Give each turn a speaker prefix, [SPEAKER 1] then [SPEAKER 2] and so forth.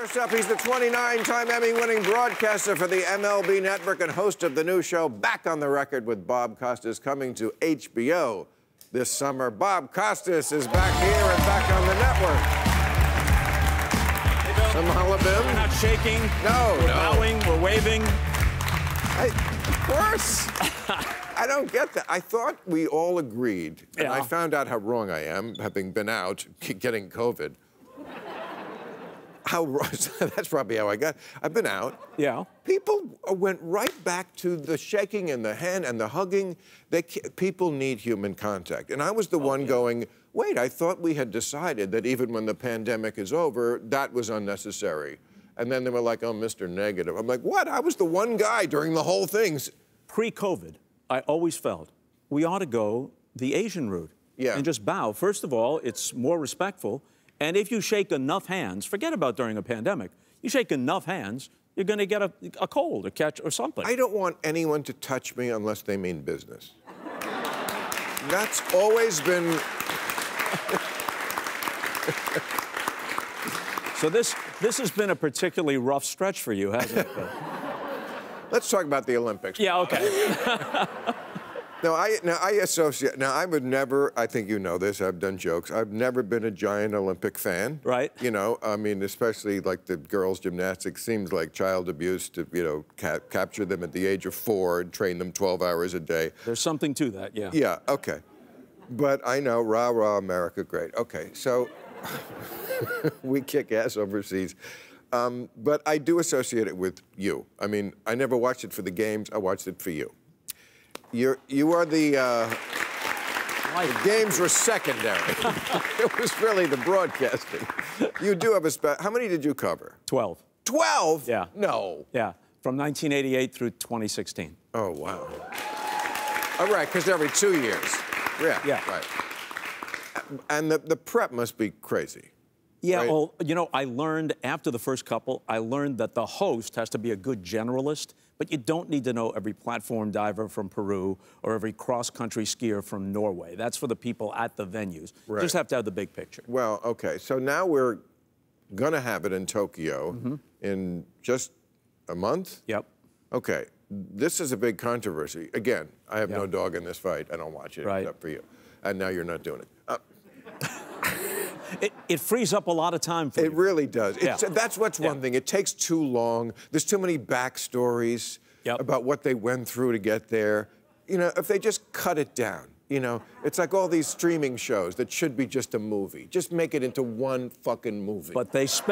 [SPEAKER 1] First up, he's the 29-time Emmy-winning broadcaster for the MLB Network and host of the new show Back on the Record with Bob Costas, coming to HBO this summer. Bob Costas is back here and back on the network.
[SPEAKER 2] Hey, Bill.
[SPEAKER 1] Some halabim.
[SPEAKER 2] We're not shaking.
[SPEAKER 1] No,
[SPEAKER 2] we're bowing. We're waving.
[SPEAKER 1] Of course. I don't get that. I thought we all agreed, and I found out how wrong I am, having been out, getting COVID. That's probably how I got. I've been out.
[SPEAKER 2] Yeah.
[SPEAKER 1] People went right back to the shaking and the hand and the hugging. People need human contact. And I was the one going, wait, I thought we had decided that even when the pandemic is over, that was unnecessary. And then they were like, oh, Mr. Negative. I'm like, what? I was the one guy during the whole thing.
[SPEAKER 2] Pre-COVID, I always felt we ought to go the Asian route and just bow. First of all, it's more respectful. And if you shake enough hands, forget about during a pandemic, you shake enough hands, you're going to get a cold, a catch, or something. I
[SPEAKER 1] don't want anyone to touch me unless they mean business. That's always been...
[SPEAKER 2] So this has been a particularly rough stretch for you, hasn't it?
[SPEAKER 1] Let's talk about the Olympics.
[SPEAKER 2] Yeah, okay.
[SPEAKER 1] I would never, I think you know this, I've done jokes, I've never been a giant Olympic fan.
[SPEAKER 2] Right.
[SPEAKER 1] You know, I mean, especially like the girls' gymnastics seems like child abuse to, you know, capture them at the age of 4 and train them 12 hours a day.
[SPEAKER 2] There's something to that, yeah.
[SPEAKER 1] Yeah, okay. But I know, rah, rah, America, great. Okay, so we kick ass overseas. But I do associate it with you. I mean, I never watched it for the games, I watched it for you. You are the games were secondary. It was really the broadcasting. You do have how many did you cover?
[SPEAKER 2] 12.
[SPEAKER 1] 12?
[SPEAKER 2] Yeah.
[SPEAKER 1] No.
[SPEAKER 2] Yeah, from 1988 through 2016.
[SPEAKER 1] Oh, wow. All right, because every 2 years. Yeah, right. And the prep must be crazy.
[SPEAKER 2] Yeah,
[SPEAKER 1] right?
[SPEAKER 2] Well, you know, I learned after the first couple, I learned that the host has to be a good generalist, but you don't need to know every platform diver from Peru or every cross-country skier from Norway. That's for the people at the venues.
[SPEAKER 1] Right.
[SPEAKER 2] You just have to have the big picture.
[SPEAKER 1] Well, okay, so now we're going to have it in Tokyo in just a month?
[SPEAKER 2] Yep.
[SPEAKER 1] Okay, this is a big controversy. Again, I have no dog in this fight. I don't watch it except for you. And now you're not doing it.
[SPEAKER 2] It frees up a lot of time for you.
[SPEAKER 1] It really does.
[SPEAKER 2] Yeah.
[SPEAKER 1] That's what's one thing. It takes too long. There's too many backstories about what they went through to get there. You know, if they just cut it down, you know, it's like all these streaming shows that should be just a movie. Just make it into one fucking movie.
[SPEAKER 2] But they spend